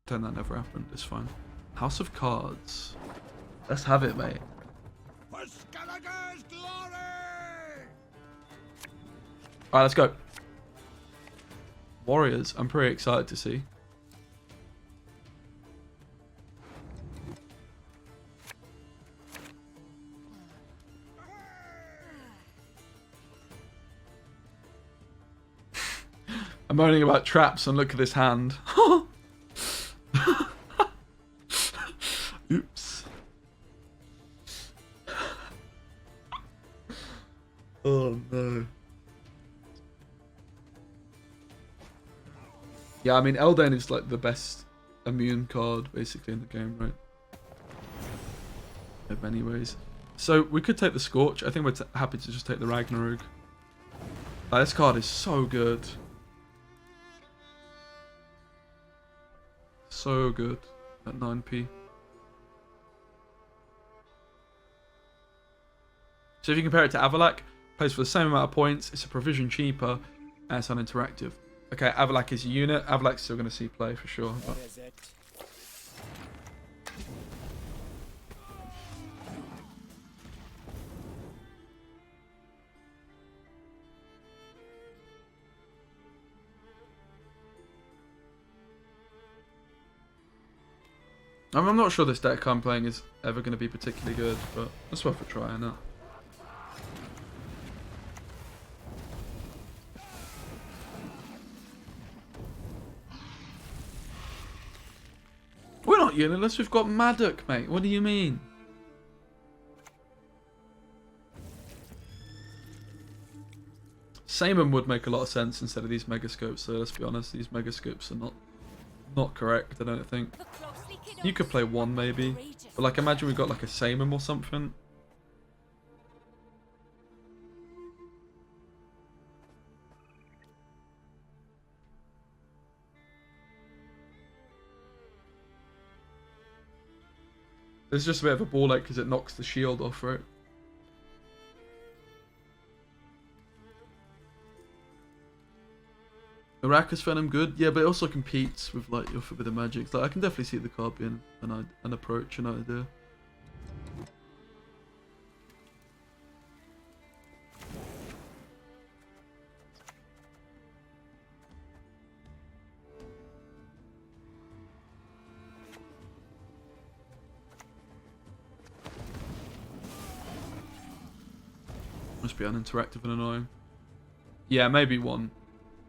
Pretend that never happened. It's fine. House of Cards. Let's have it, mate. For Skellige's glory! Alright, let's go. Warriors. I'm pretty excited to see. I'm moaning about traps and look at this hand. Oops. Oh no. Yeah, I mean, Elden is like the best immune card basically in the game, right? In many ways. So we could take the Scorch. I think we're happy to just take the Ragnarok. This card is so good. So good at 9p. So if you compare it to Avalak, plays for the same amount of points, it's a provision cheaper, and it's uninteractive. Okay, Avalak is a unit. Avalak's still going to see play for sure. But... I'm not sure this deck I'm playing is ever going to be particularly good, but it's worth a try, I know. We're not unitless, we've got Maddock, mate. What do you mean? Specimen would make a lot of sense instead of these Megascopes, so let's be honest, these Megascopes are not correct, I don't think. You could play one maybe, but like imagine we got like a Specimen or something. There's just a bit of a ball ache because it knocks the shield off, right? Arachas Venom good, yeah, but it also competes with like your Forbidden Magics. Like I can definitely see the card being an approach, an idea. Must be uninteractive and annoying. Yeah, maybe one.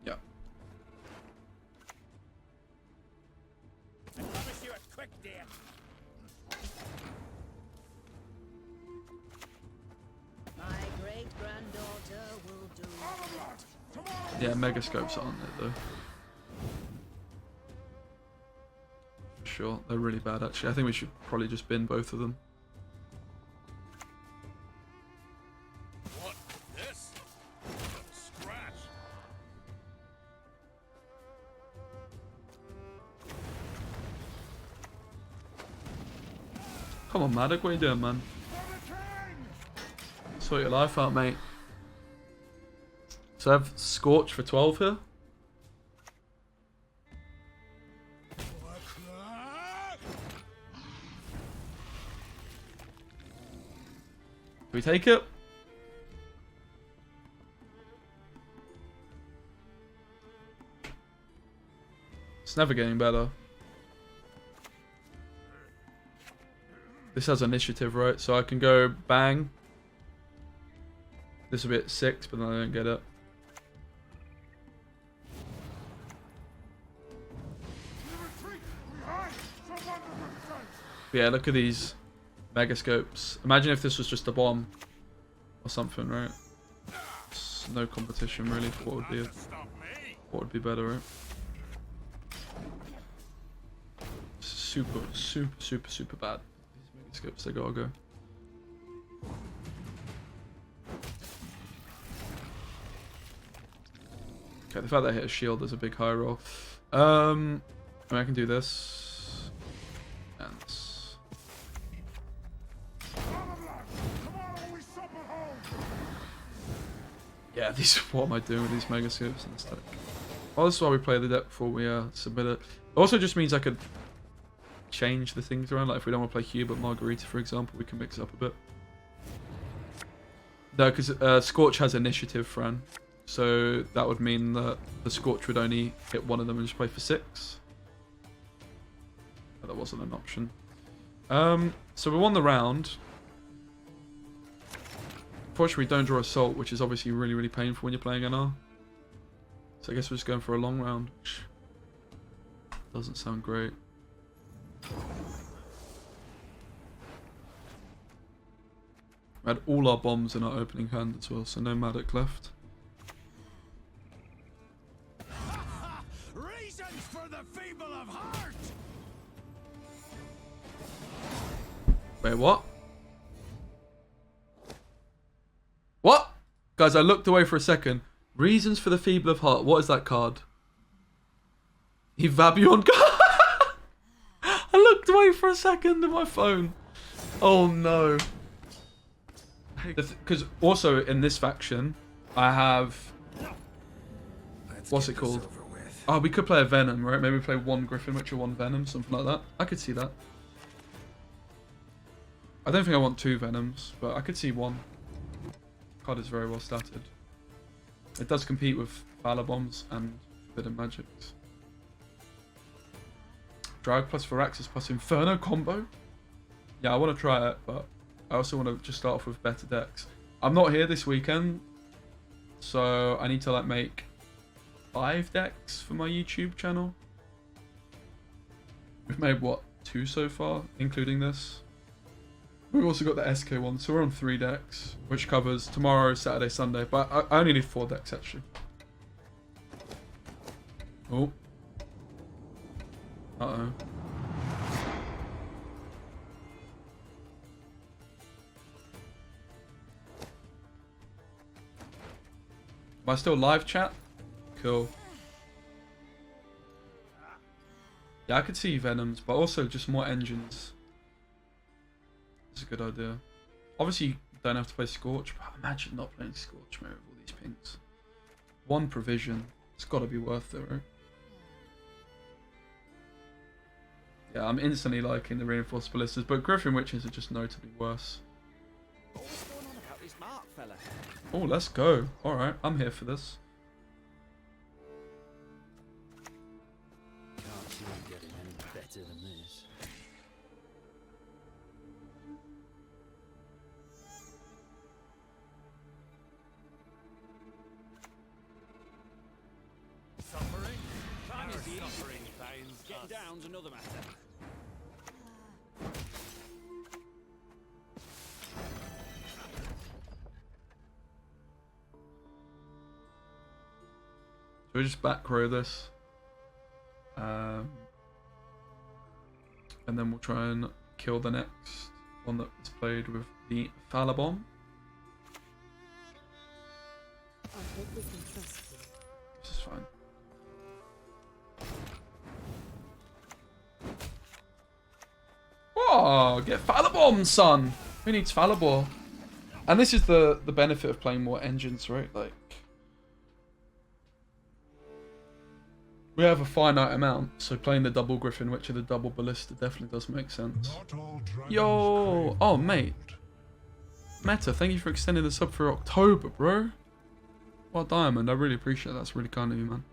Yeah. I promise you a quick death. My great-granddaughter will do. Yeah, Megascopes aren't it though. For sure, they're really bad actually. I think we should probably just bin both of them. What? This? Scratch. Come on, Maddock, what are you doing, man? Sort your life out, mate. So I have Scorch for 12 here. Do we take it? It's never getting better. This has initiative, right? So I can go bang. This will be at 6, but then I don't get it. But yeah, look at these Megascopes. Imagine if this was just a bomb or something, right? It's no competition really for what would be better, right? Super, super, super, super bad. These Megascopes, they gotta go. Okay, the fact that I hit a shield is a big high roll. I mean, I can do this. And this. Yeah, these. What am I doing with these Megascopes in this deck? Well, this is why we play the deck before we submit it. It also just means I could change the things around. Like if we don't want to play Hubert Margarita, for example, we can mix it up a bit. No, because Scorch has initiative, Fran. So that would mean that the Scorch would only hit one of them and just play for 6. But that wasn't an option. So we won the round. Unfortunately, we don't draw Assault, which is obviously really, really painful when you're playing NR. So I guess we're just going for a long round, which doesn't sound great. We had all our bombs in our opening hand as well, so no Maddock left. Reasons for the feeble of heart. Wait, what? What? Guys, I looked away for a second. Reasons for the feeble of heart. What is that card? Evabion card? I looked away for a second at my phone. Oh no. Because also in this faction, I have... What's it called? Oh, we could play a Venom, right? Maybe play 1 Griffin Witch or 1 Venom, something like that. I could see that. I don't think I want 2 Venoms, but I could see 1. Card is very well statted. It does compete with Valor Bombs and Forbidden Magics. Drag plus Viraxis plus Inferno combo? Yeah, I want to try it, but I also want to just start off with better decks. I'm not here this weekend, so I need to like make 5 decks for my YouTube channel. We've made, what, 2 so far, including this? We've also got the SK one, so we're on 3 decks, which covers tomorrow, Saturday, Sunday. But I only need 4 decks, actually. Oh. Uh-oh. Am I still live, chat? Cool. Yeah, I could see Venoms, but also just more engines. It's a good idea. Obviously, you don't have to play Scorch, but imagine not playing Scorch, mate, with all these pinks. 1 provision. It's got to be worth it, right? Yeah, I'm instantly liking the Reinforced Ballistas, but Griffin Witches are just notably worse. What's going on about this Mark fella? Oh, let's go. Alright, I'm here for this. Can't see him getting any better than this. Suffering? Time is the suffering pains. Getting down's another matter. So we just back row this. And then we'll try and kill the next one that is played with the Falabomb. I hope we can trust you. This is fine. Oh, get Falabomb, son! Who needs Falabor? And this is the benefit of playing more engines, right? Like, we have a finite amount, so playing the double Griffin, which are the double Ballista, definitely does make sense. Yo! Oh, mate. Meta, thank you for extending the sub for October, bro. Well, Diamond, I really appreciate that. That's really kind of you, man.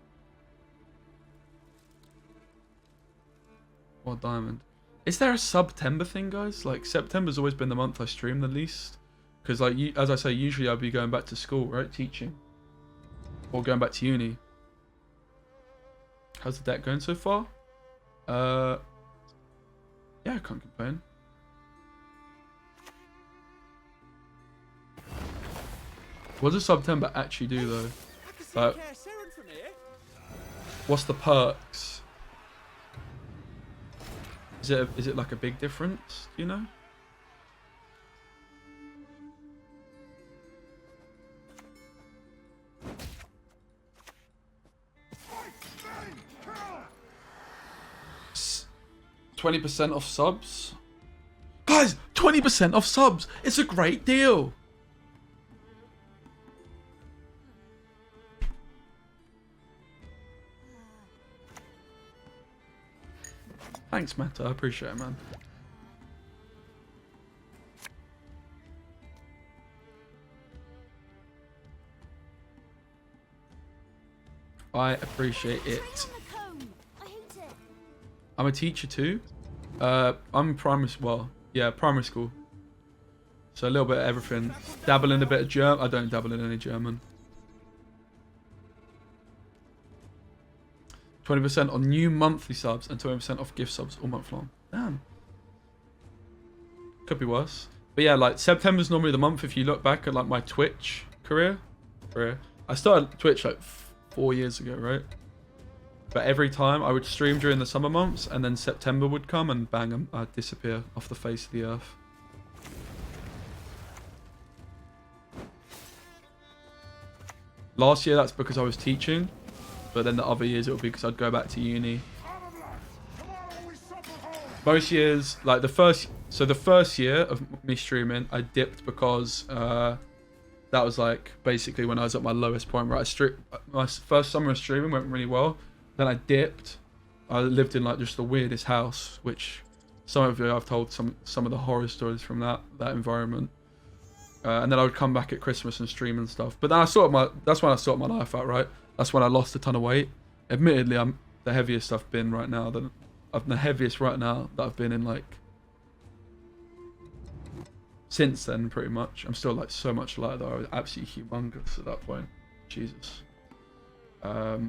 Well, Diamond. Is there a September thing, guys? Like, September's always been the month I stream the least. Because, like, as I say, usually I'll be going back to school, right? Teaching. Or going back to uni. How's the deck going so far? Yeah, I can't complain. What does September actually do, though? Like, what's the perks? Is it like a big difference? Do you know? $20% off subs? Guys, 20% off subs! It's a great deal! Thanks, Meta. I appreciate it, man. I appreciate it. I'm a teacher too. I'm primary, well, yeah, primary school. So a little bit of everything. Dabble in a bit of German. I don't dabble in any German. 20% on new monthly subs and 20% off gift subs all month long. Damn. Could be worse. But yeah, like September's normally the month if you look back at like my Twitch career. I started Twitch like 4 years ago, right? But every time I would stream during the summer months and then September would come and bang, I'd disappear off the face of the earth. Last year that's because I was teaching, but then the other years it would be because I'd go back to uni. Most years, like the first year of me streaming, I dipped because that was like basically when I was at my lowest point. Right, my first summer of streaming went really well. Then I dipped. I lived in like just the weirdest house, which some of you I've told some of the horror stories from that environment. And then I would come back at Christmas and stream and stuff. But then that's when I sorted my life out, right? That's when I lost a ton of weight. Admittedly, I'm the heaviest I've been right now. I'm the heaviest right now that I've been in like since then, pretty much. I'm still like so much lighter though. I was absolutely humongous at that point. Jesus. I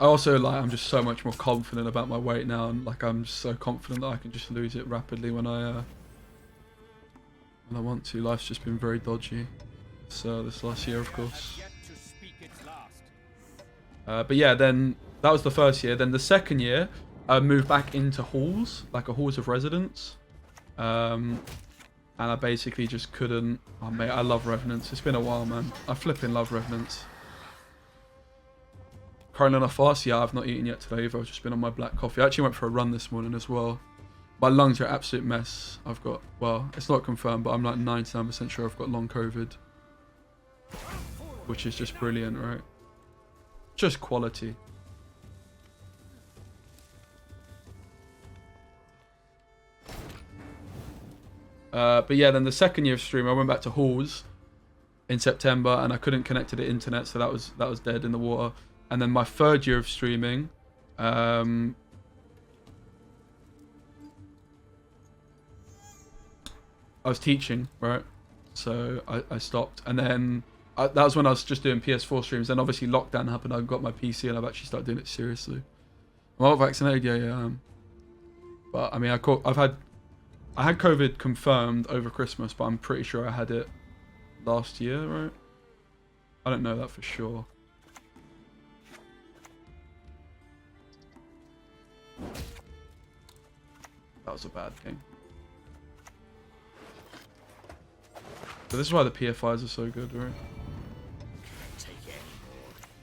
also like I'm just so much more confident about my weight now, and like I'm just so confident that I can just lose it rapidly when I want to. Life's just been very dodgy. So this last year, of course. But yeah, then that was the first year. Then the second year, I moved back into halls, like a halls of residence, and I basically just couldn't. Oh mate, I love Revenants. It's been a while, man. I flipping love Revenants. Currently on a fast, yeah, I've not eaten yet today either. I've just been on my black coffee. I actually went for a run this morning as well. My lungs are an absolute mess. I've got, well, it's not confirmed, but I'm like 99% sure I've got long COVID. Which is just brilliant, right? Just quality. But yeah, then the second year of stream, I went back to halls in September and I couldn't connect to the internet, so that was dead in the water. And then my third year of streaming, I was teaching, right? So I stopped. And then that was when I was just doing PS4 streams. Then obviously lockdown happened. I got my PC and I've actually started doing it seriously. Am I vaccinated? Yeah, I am. But I mean, I had COVID confirmed over Christmas, but I'm pretty sure I had it last year, right? I don't know that for sure. That was a bad thing. But this is why the PFIs are so good, right?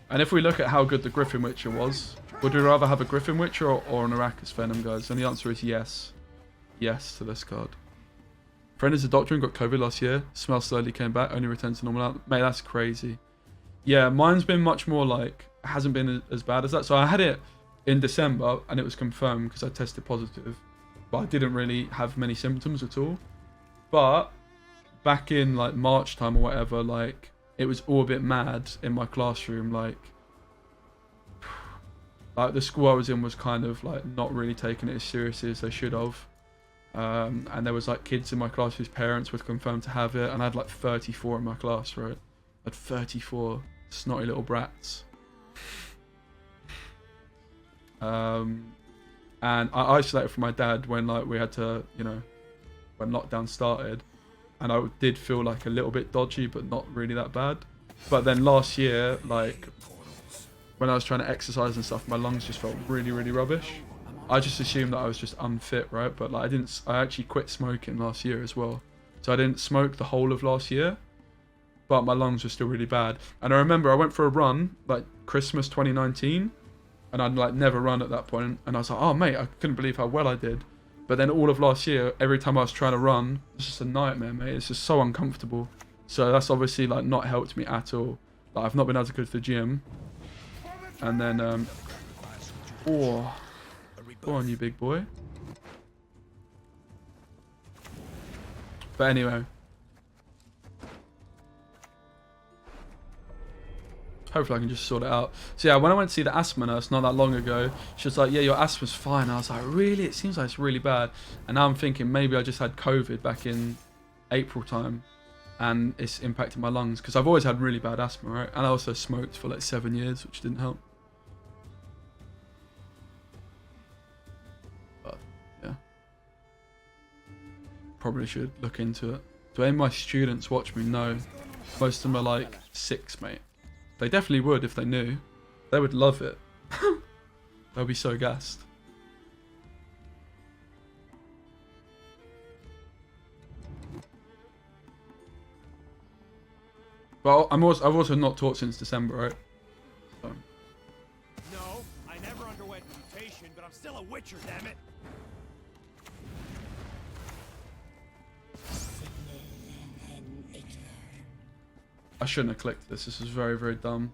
And if we look at how good the Griffin Witcher was, would we rather have a Griffin Witcher or an Arrakis Venom, guys? And the answer is yes. Yes to this card. Friend is a doctor and got COVID last year. Smell slowly came back, only returned to normal. Mate, that's crazy. Yeah, mine's been much more like, hasn't been as bad as that. So I had it in December and it was confirmed because I tested positive. But I didn't really have many symptoms at all. But back in like March time or whatever, like it was all a bit mad in my classroom. Like the school I was in was kind of like not really taking it as seriously as they should have. And there was like kids in my class whose parents were confirmed to have it, and I had like 34 in my class, right? I had 34 snotty little brats. And I isolated from my dad when like we had to, you know, when lockdown started, and I did feel like a little bit dodgy, but not really that bad. But then last year, like when I was trying to exercise and stuff, my lungs just felt really, really rubbish. I just assumed that I was just unfit, right? But like I actually quit smoking last year as well. So I didn't smoke the whole of last year, but my lungs were still really bad. And I remember I went for a run, like Christmas 2019, and I'd like never run at that point. And I was like, oh mate, I couldn't believe how well I did. But then all of last year, every time I was trying to run, it's just a nightmare, mate. It's just so uncomfortable. So that's obviously like not helped me at all. Like I've not been able to go to the gym. And then Oh, go on, you big boy. But anyway. Hopefully I can just sort it out. So yeah, when I went to see the asthma nurse not that long ago, she was like, yeah, your asthma's fine. I was like, really? It seems like it's really bad. And now I'm thinking maybe I just had COVID back in April time and it's impacted my lungs because I've always had really bad asthma, right? And I also smoked for like 7 years, which didn't help. But yeah, probably should look into it. Do any of my students watch me? No. Most of them are like 6, mate. They definitely would if they knew. They would love it. They'll be so gassed. But I've also not taught since December, right? So. No, I never underwent mutation, but I'm still a witcher, damn it. I shouldn't have clicked this. This is very, very dumb.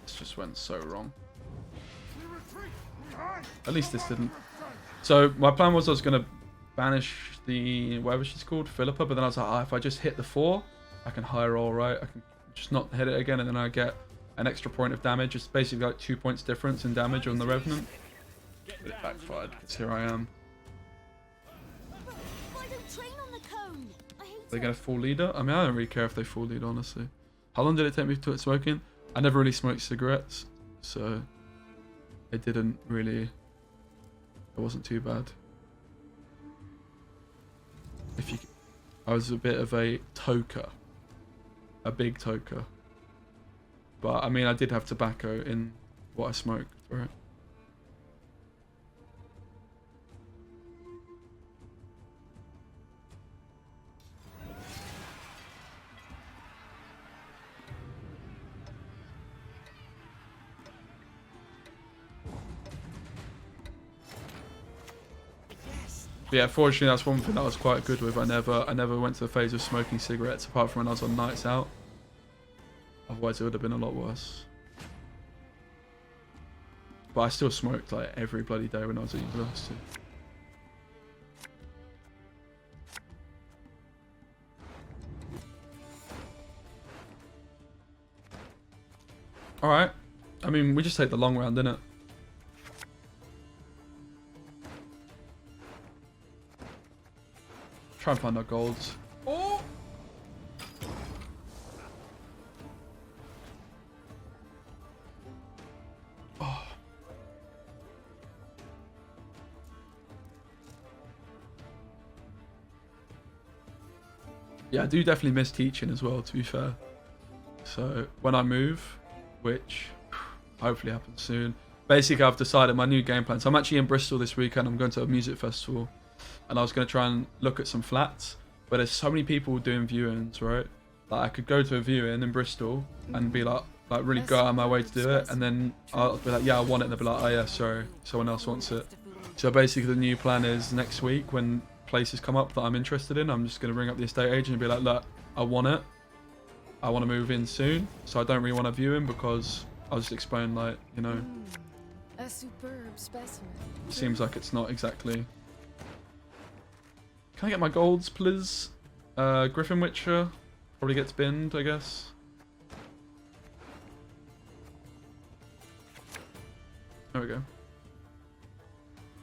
This just went so wrong. At least this didn't. So my plan was I was going to banish the, whatever she's called, Philippa, but then I was like, oh, if I just hit the 4, I can high roll, right? I can just not hit it again, and then I get an extra point of damage. It's basically like 2 points difference in damage on the Revenant. But it backfired, because here I am. They get a full leader? I mean, I don't really care if they full lead, honestly. How long did it take me to quit smoking? I never really smoked cigarettes, so it didn't really, it wasn't too bad. I was a bit of a toker, a big toker. But I mean, I did have tobacco in what I smoked, right? But yeah, fortunately that's one thing that I was quite good with. I never went to the phase of smoking cigarettes apart from when I was on nights out. Otherwise it would have been a lot worse. But I still smoked like every bloody day when I was at university. Alright. I mean, we just take the long round, innit? Try and find our golds. Oh! Oh. Yeah, I do definitely miss teaching as well, to be fair. So, when I move, which hopefully happens soon, basically I've decided my new game plan. So I'm actually in Bristol this weekend. I'm going to a music festival. And I was going to try and look at some flats, but there's so many people doing viewings, right? Like I could go to a viewing in Bristol and be like really go out of my way to do it, and then I'll be like, yeah, I want it, and they'll be like, oh yeah, sorry, someone else wants it. So basically the new plan is next week when places come up that I'm interested in, I'm just going to ring up the estate agent and be like, look, I want it. I want to move in soon, so I don't really want to view him because I'll just explain, like, you know, A superb specimen. it seems like it's not exactly. Can I get my golds, please? Griffin Witcher probably gets binned, I guess. There we go.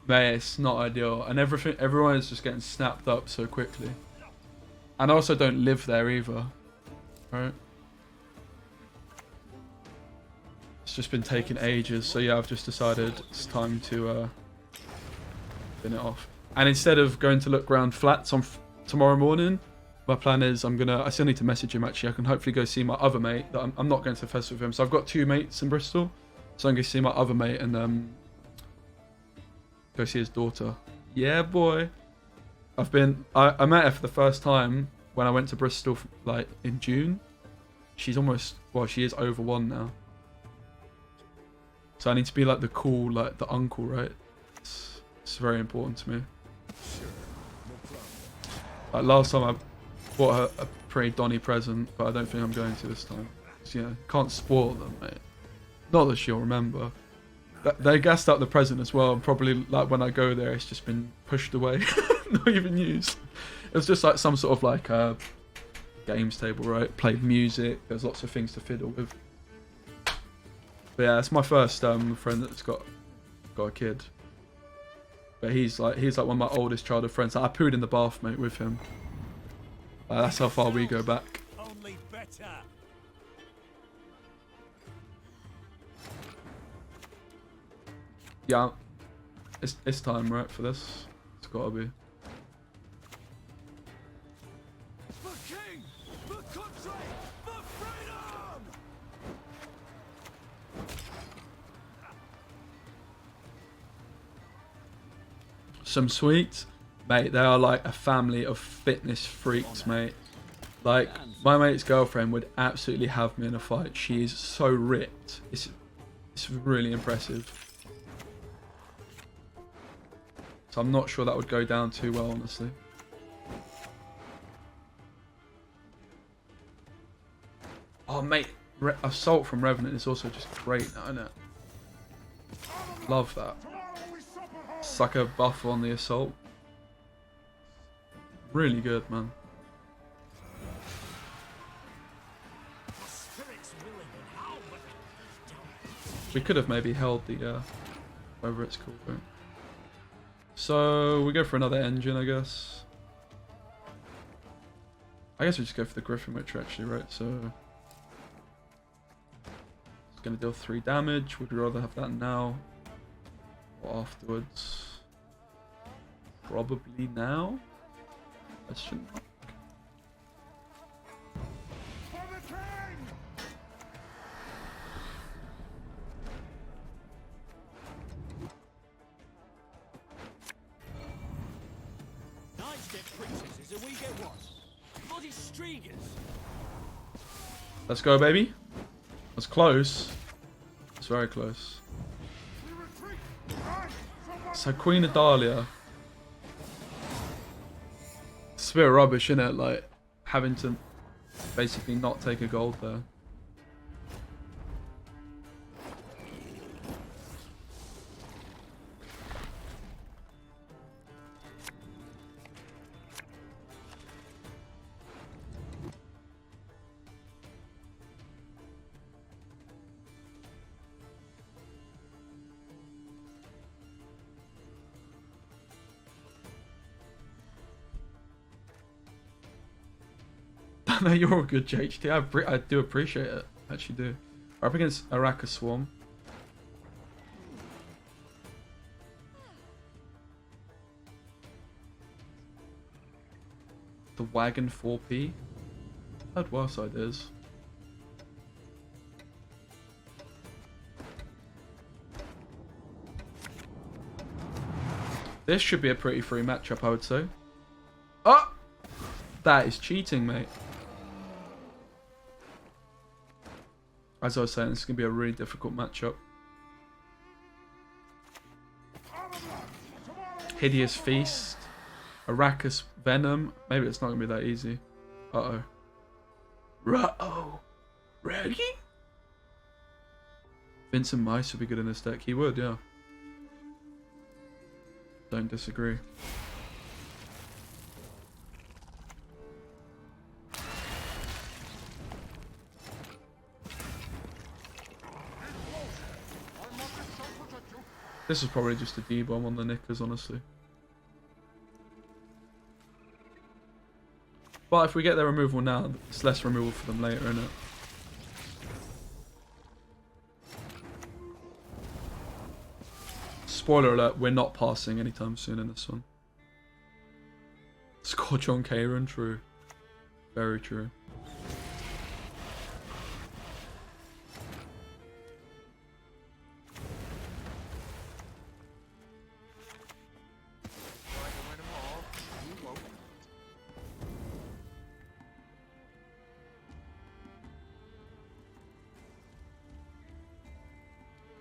Mate, it's not ideal, and everyone is just getting snapped up so quickly. And I also don't live there either, right? It's just been taking ages, so yeah, I've just decided it's time to bin it off. And instead of going to look around flats on tomorrow morning, my plan is I still need to message him actually. I can hopefully go see my other mate. That I'm not going to the festival with him. So I've got 2 mates in Bristol. So I'm going to see my other mate and go see his daughter. Yeah, boy. I met her for the first time when I went to Bristol like in June. She's almost, well, she is over 1 now. So I need to be like the cool, like the uncle, right? It's very important to me. Like last time I bought her a pretty Donny present, but I don't think I'm going to this time. 'Cause, you know, can't spoil them, mate. Not that she'll remember. They gassed up the present as well, and probably like when I go there, it's just been pushed away, not even used. It was just like some sort of like games table, right? Played music. There's lots of things to fiddle with. But yeah, it's my first friend that's got a kid. But he's like one of my oldest childhood friends. I pooed in the bath, mate, with him. That's how far we go back. Only better. Yeah, it's time, right, for this. It's gotta be. For king, for country, for freedom. Some sweets, mate. They are like a family of fitness freaks, mate. Like my mate's girlfriend would absolutely have me in a fight. She is so ripped. It's really impressive. So I'm not sure that would go down too well, honestly. Oh, mate, Assault from Revenant is also just great now, isn't it? Love that. Sucker buff on the Assault. Really good, man. We could have maybe held the, whatever it's called, right? So, we go for another engine, I guess. I guess we just go for the Griffin Witcher, actually, right? So, it's going to deal 3 damage. Would we rather have that now or afterwards? Probably now? Question mark. Let's go, baby. That's close. It's very close. So Queen of Dahlia. It's a bit rubbish, isn't it? Like having to basically not take a gold there. No, you're all good, JHT. I do appreciate it. I actually do. We're up against Araka Swarm. The Wagon 4P. I'd worse ideas. This should be a pretty free matchup, I would say. Oh! That is cheating, mate. As I was saying, this is going to be a really difficult matchup. Hideous Feast. Arrakis Venom. Maybe it's not going to be that easy. Uh-oh. Ruh-oh. Ready? Vincent Mice would be good in this deck. He would, yeah. Don't disagree. This is probably just a D-bomb on the knickers, honestly. But if we get their removal now, it's less removal for them later, isn't it? Spoiler alert, we're not passing anytime soon in this one. Scorch on Karen, true. Very true.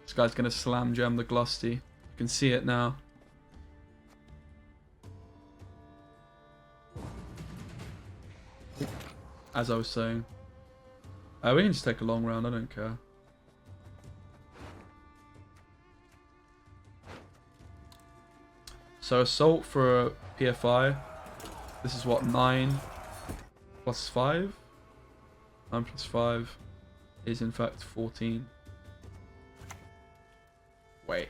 This guy's going to slam jam the Glusty. You can see it now. As I was saying. We can just take a long round, I don't care. So assault for a PFI. This is what, 9 plus 5? 9 plus 5 is in fact 14. Wait,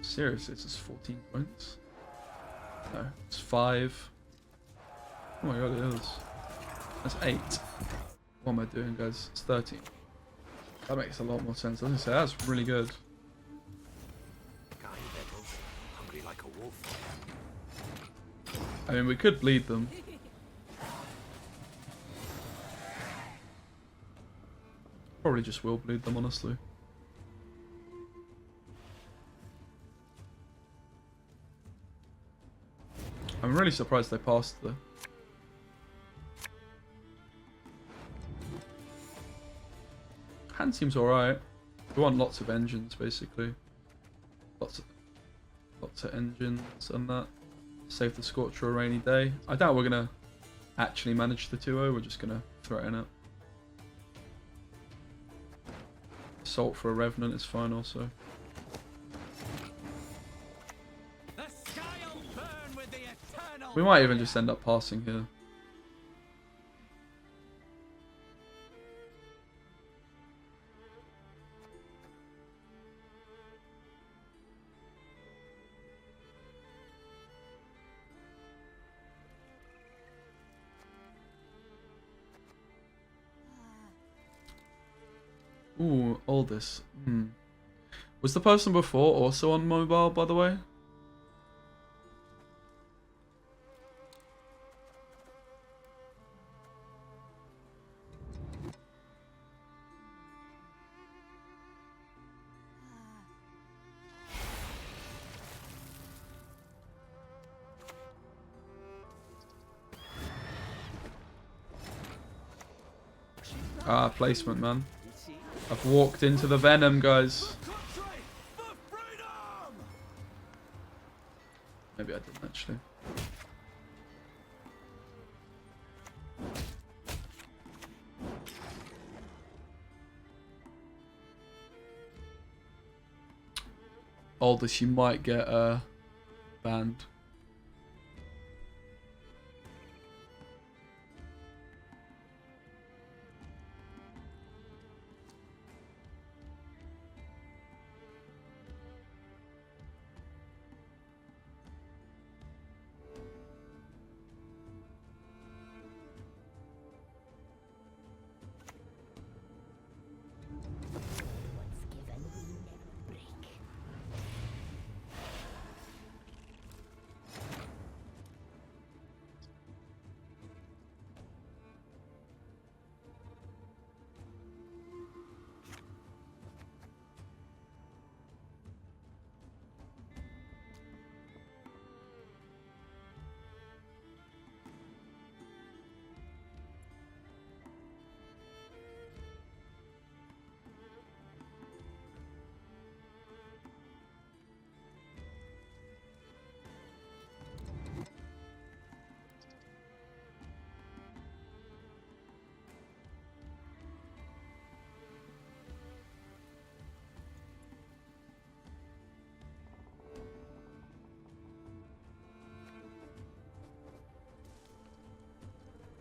seriously, it's just 14 points? No, it's 5. Oh my god, it is. That's 8. What am I doing, guys? It's 13. That makes a lot more sense. I was gonna say, that's really good. Hungry like a wolf. I mean, we could bleed them. Probably just will bleed them, honestly. I'm really surprised they passed though. Hand seems alright. We want lots of engines, basically. Lots of engines and that. Save the Scorch for a rainy day. I doubt we're gonna actually manage the 2-0. We're just gonna threaten it. Assault for a Revenant is fine also. The sky'll burn with the eternal. We might even just end up passing here. Ooh, all this. Was the person before also on mobile, by the way? Ah, placement, man. I've walked into the venom, guys. Maybe I didn't actually. Aldous, you might get banned.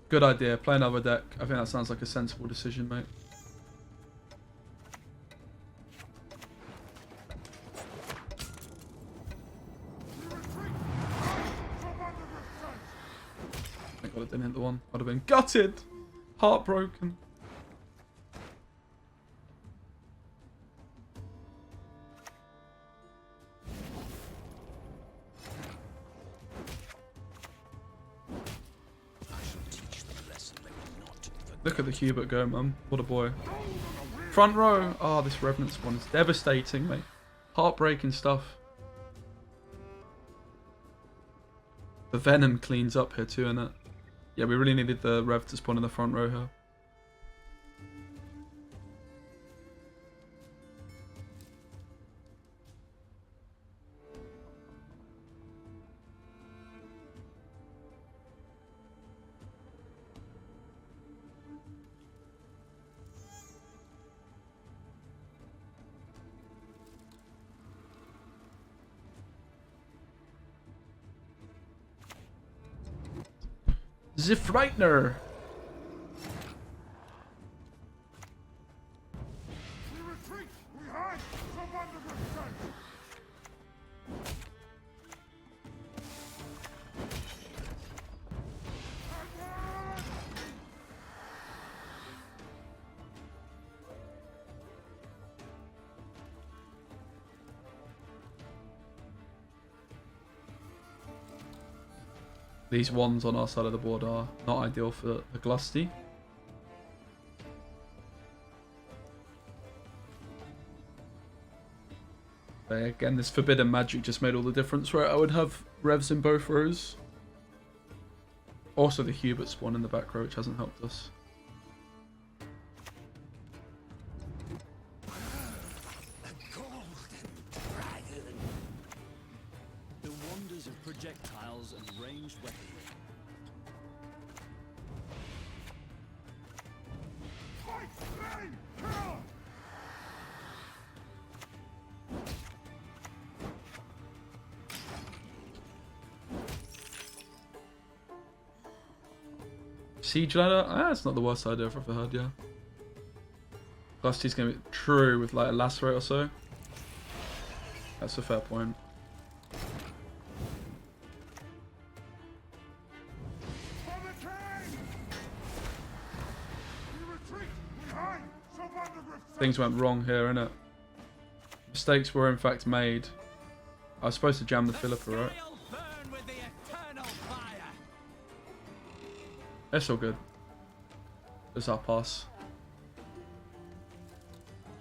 Good idea. Play another deck. I think that sounds like a sensible decision, mate. Thank God I didn't hit the one. I'd have been gutted. Heartbroken. Look at the Hubert go, man. What a boy. Front row. Oh, this Revenant spawn is devastating, mate. Heartbreaking stuff. The Venom cleans up here too, innit? Yeah, we really needed the Rev to spawn in the front row here. The Frightener. These ones on our side of the board are not ideal for the Glusty. But again, this Forbidden Magic just made all the difference, where I would have revs in both rows. Also the Hubert spawn in the back row, which hasn't helped us. The wonders of projectiles and ranged weapons. Siege ladder? That's not the worst idea I've ever heard, yeah. Glusty's gonna be true with like a lacerate or so. That's a fair point. Things went wrong here, innit? Mistakes were in fact made. I was supposed to jam the Philippa, right? It's all good. It's our pass.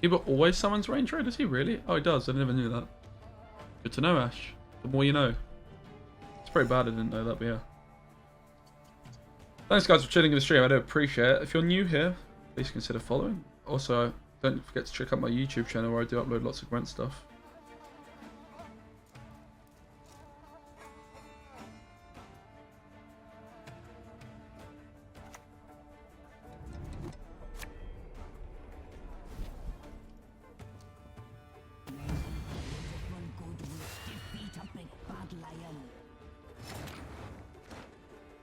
Hubert always summons range raid, does he really? Oh, he does. I never knew that. Good to know, Ash. The more you know. It's pretty bad I didn't know that, but yeah. Thanks, guys, for chilling in the stream. I do appreciate it. If you're new here, please consider following. Also, don't forget to check out my YouTube channel where I do upload lots of Gwent stuff.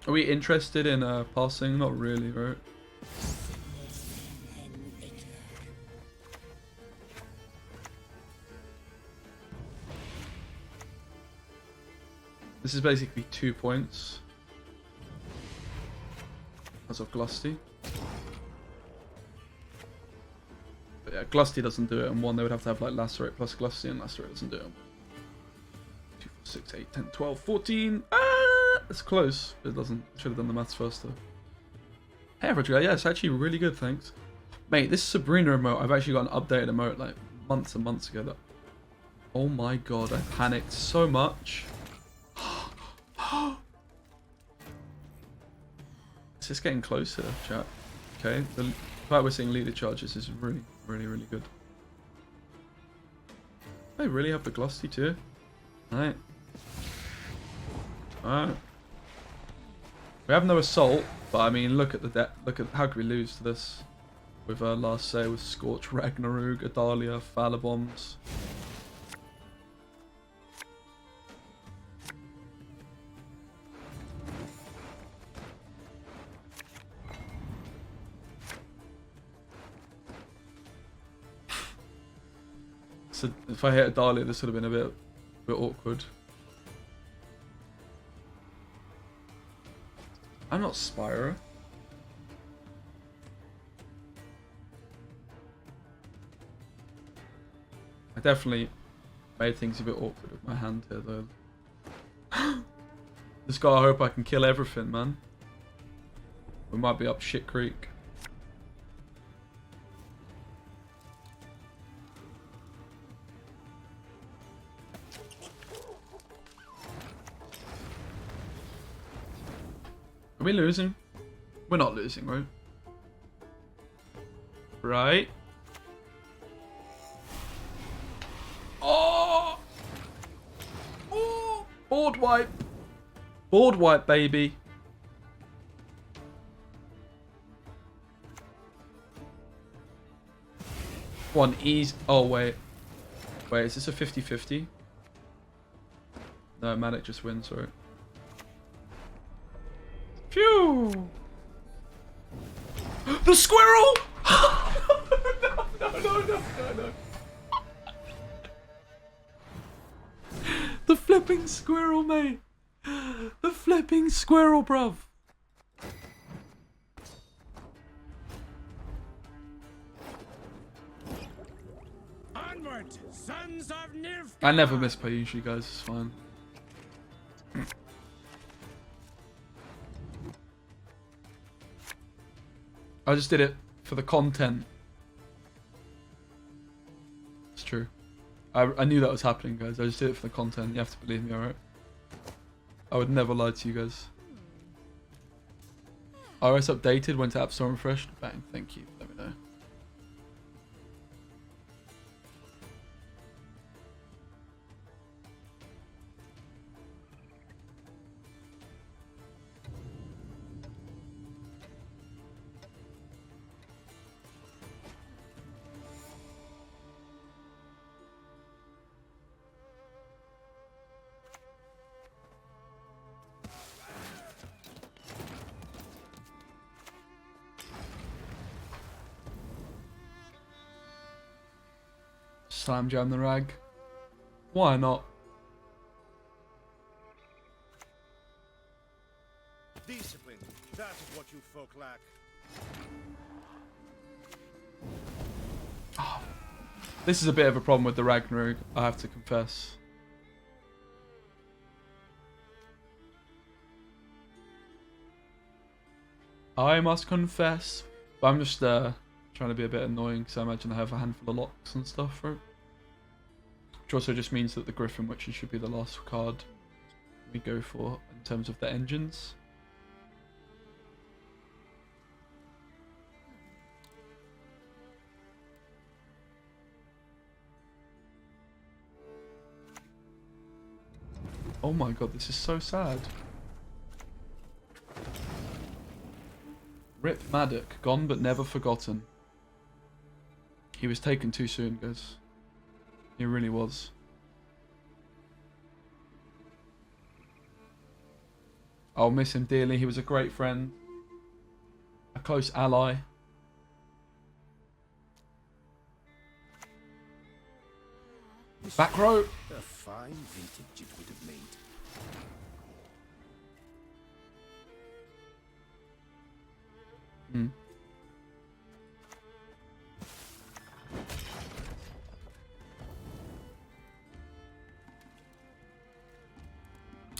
Are we interested in passing? Not really, right? This is basically 2 points as of Glusty. But yeah, Glusty doesn't do it on one. They would have to have like Lacerate plus Glusty, and Lacerate doesn't do it on 2, 4, 6, 8, 10, 12, 14. It's close. It doesn't. Should have done the maths first though. Hey, Rodrigo. Yeah, it's actually really good. Thanks, mate. This Sabrina emote, I've actually got an updated emote like months and months ago. That. Oh my god, I panicked so much. It's just getting closer, chat. Okay, the fact we're seeing leader charges is really, really, really good. They really have the Glusty too. Alright. Alright. We have no assault, but I mean, look at the depth. Look at how could we lose to this with last say with Scorch, Ragnarok, Adalia, Falla bombs. So if I hit Adalia, this would have been a bit awkward. I'm not Spyro. I definitely made things a bit awkward with my hand here, though. Just gotta hope I can kill everything, man. We might be up shit creek. Are we losing? We're not losing, right? Right? Oh! Oh! Board wipe! Board wipe, baby! One ease. Oh, wait. Wait, is this a 50-50? No, Manic just wins, sorry. Phew! No! The squirrel! No. The flipping squirrel, mate. The flipping squirrel, bruv. Onward, sons of Nilfgaard! I never misplay usually, guys. It's fine. I just did it for the content. It's true. I knew that was happening, guys. I just did it for the content. You have to believe me, alright? I would never lie to you guys. iOS updated, went to App Store and refreshed. Bang, thank you. Let me know. Slam jam the rag. Why not? Discipline, that is what you folk lack. This is a bit of a problem with the Ragnarok, I have to confess. I must confess. But I'm just trying to be a bit annoying because I imagine I have a handful of locks and stuff for it. Which also just means that the Griffin Witches should be the last card we go for in terms of the engines. Oh my god, this is so sad. Rip Maddock, gone but never forgotten. He was taken too soon, guys. He really was. I'll miss him dearly. He was a great friend. A close ally. Back row. A fine vintage it would have made. Hmm.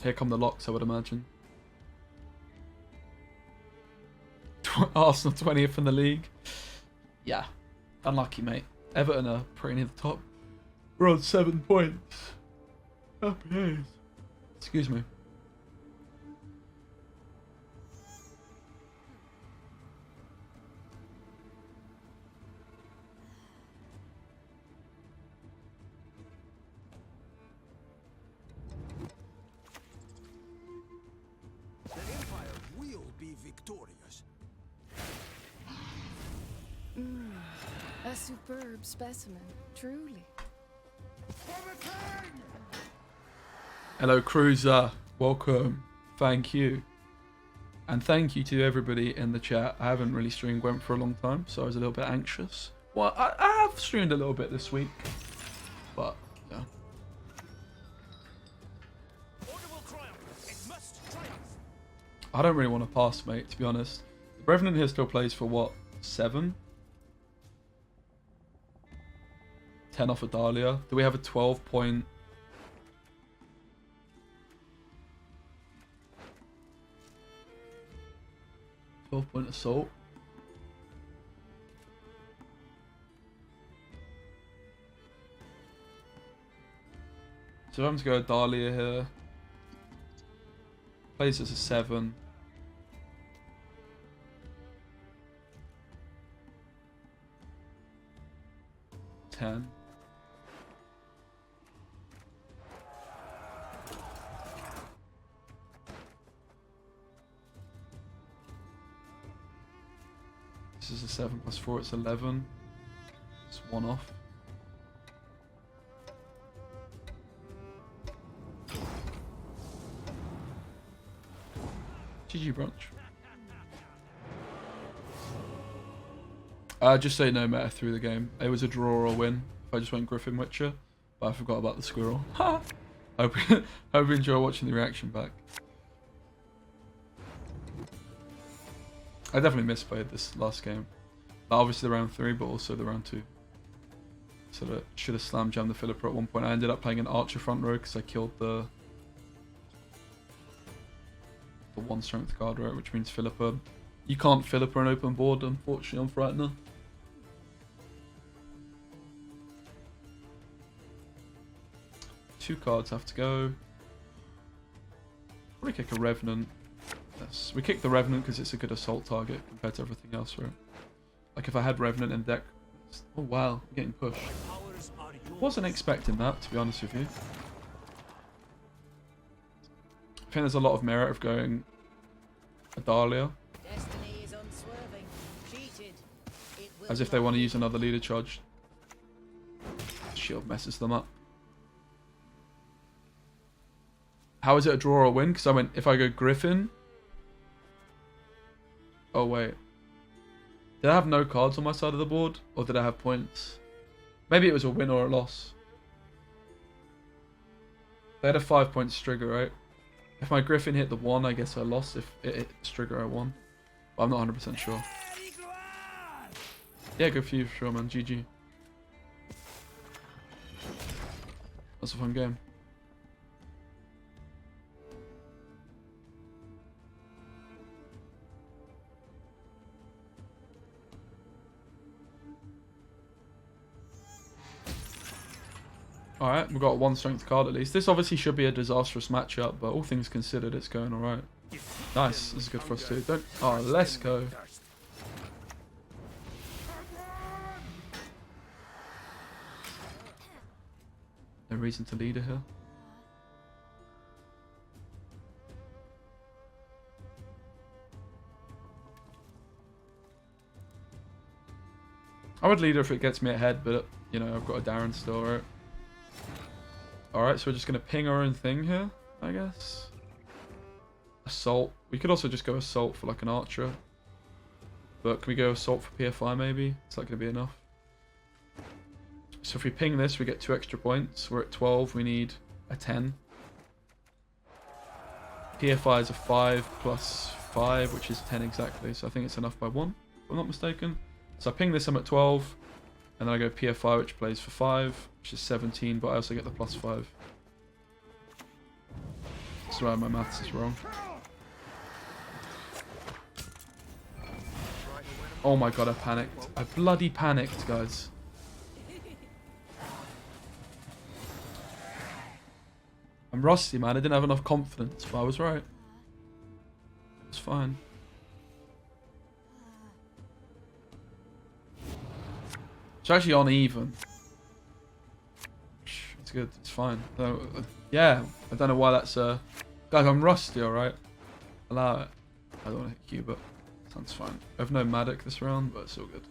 Here come the locks, I would imagine. Arsenal 20th in the league. Yeah, unlucky, mate. Everton are pretty near the top. We're on 7 points. Happy days. Excuse me. The Empire will be victorious. A superb specimen, truly. Hello, Cruiser. Welcome. Thank you. And thank you to everybody in the chat. I haven't really streamed Gwent for a long time, so I was a little bit anxious. Well, I have streamed a little bit this week, but yeah. Order will triumph. It must triumph. I don't really want to pass, mate, to be honest. The Revenant here still plays for what? 7? 10 off of Dahlia. Do we have a 12-point? 12-point assault. So I'm going to go Dahlia here. Plays as a 7. 10. This is a 7 plus 4, it's 11. It's 1 off. GG brunch. Just say no meta through the game. It was a draw or a win if I just went Griffin Witcher, but I forgot about the squirrel. Ha! Hope you enjoy watching the reaction back. I definitely misplayed this last game. Obviously the round 3, but also the round 2. So that should have slam jammed the Philipper at one point. I ended up playing an Archer front row because I killed the 1 strength guard, right? Which means Philipper. You can't Philipper an open board, unfortunately, on Frightener. Two cards have to go. Probably kick a Revenant. Yes, we kick the Revenant because it's a good assault target compared to everything else, right? Like if I had Revenant in deck. Oh wow, I'm getting pushed. Wasn't expecting that, to be honest with you. I think there's a lot of merit of going a Dahlia. Destiny is unswerving. Cheated. It will As if they want to use another leader charge. Shield messes them up. How is it a draw or a win? Because I went, if I go Griffin... Oh wait. Did I have no cards on my side of the board? Or did I have points? Maybe it was a win or a loss. They had a 5-point trigger, right? If my Griffin hit the 1, I guess I lost. If it hit the trigger, I won. But I'm not 100% sure. Yeah, good for you for sure, man. GG. That's a fun game. Alright, we've got 1 strength card at least. This obviously should be a disastrous matchup, but all things considered, it's going alright. Nice, this is good for us too. Don't. Oh, let's go. No reason to lead her here. I would lead her if it gets me ahead, but you know, I've got a Darren still, right? Alright, so we're just going to ping our own thing here, I guess. Assault. We could also just go Assault for like an Archer. But can we go Assault for PFI maybe? Is that going to be enough? So if we ping this, we get 2 extra points. We're at 12, we need a 10. PFI is a 5 plus 5, which is 10 exactly. So I think it's enough by 1, if I'm not mistaken. So I ping this, I'm at 12. And then I go PFI, which plays for 5, which is 17, but I also get the plus 5. That's why my maths is wrong. Oh my god, I panicked. I bloody panicked, guys. I'm rusty, man. I didn't have enough confidence, but I was right. It's fine. It's actually uneven. It's good. It's fine. Yeah, I don't know why that's... Guys, I'm rusty, alright? Allow it. I don't want to hit you, but sounds fine. I have no Maddock this round, but it's all good.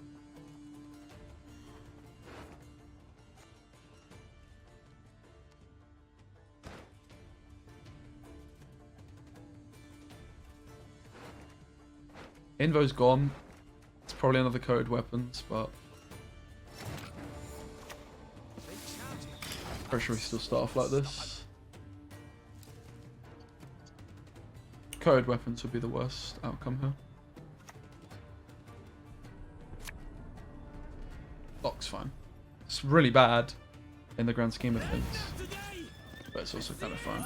Invo's gone. It's probably another code weapons, but... Pretty sure we still start off like this. Code weapons would be the worst outcome here. Lock's fine. It's really bad in the grand scheme of things, but it's also kind of fun.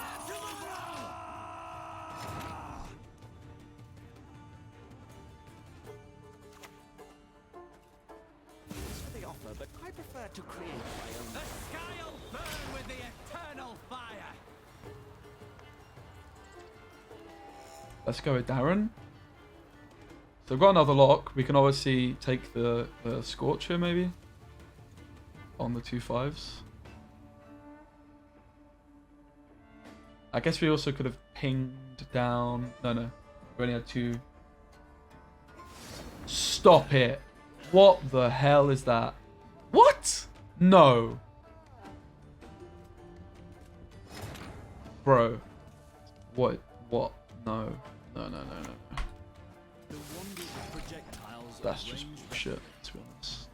Thanks for the offer, but I prefer to create my own. The sky'll burn with the eternal fire. Let's go with Darren. So we've got another lock. We can obviously take the Scorcher maybe on the 2/5s. I guess we also could have pinged down. No. We only had 2. Stop it. What the hell is that? What? No. Bro. What? No. No. The wonders of projectiles. That's just bullshit, to be honest.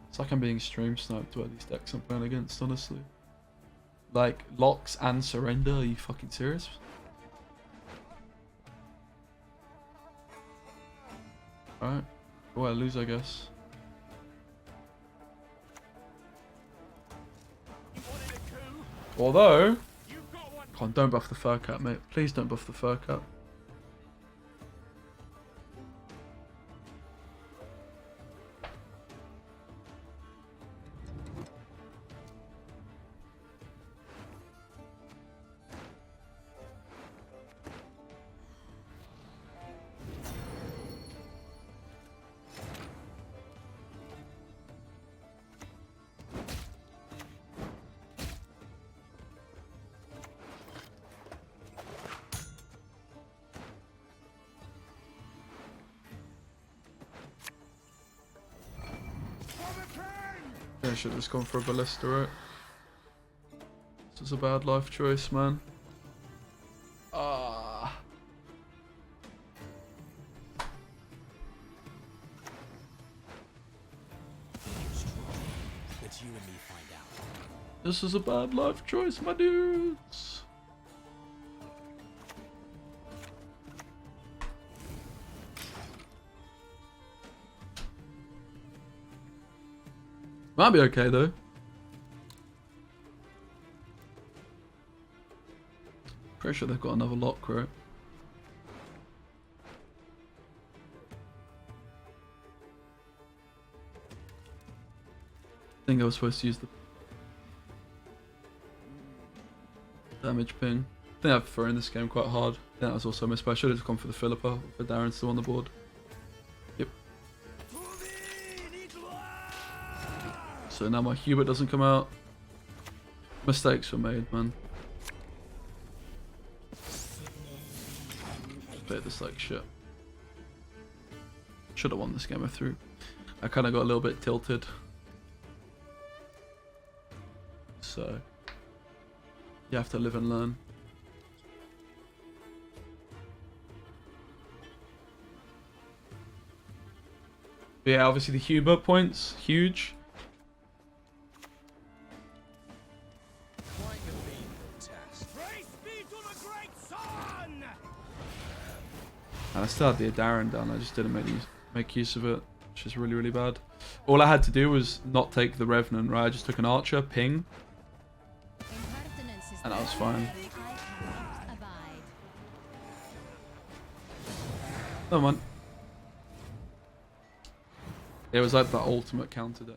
It's like I'm being stream sniped by these decks I'm playing against, honestly. Like, locks and surrender, are you fucking serious? Alright. Well, I lose, I guess. Although... Come on, don't buff the fur cap, mate. Please don't buff the fur cap. I should have just gone for a ballista, right? This is a bad life choice, man. Ah. Let you and me find out. This is a bad life choice, my dudes. Might be okay though. Pretty sure they've got another lock, right? I think I was supposed to use the damage ping. I think I've thrown this game quite hard. I think that was also missed, but I should have gone for the Philippa for Darren still on the board. Yep. So now my Hubert doesn't come out. Mistakes were made, man. Played this like shit. Should have won this game, I threw. I kind of got a little bit tilted. So, you have to live and learn. But yeah, obviously the Hubert points, huge. And I still had the Darren down, I just didn't make use of it, which is really, really bad. All I had to do was not take the Revenant, right? I just took an Archer, ping, and I was fine. No man. It was like the ultimate counter deck.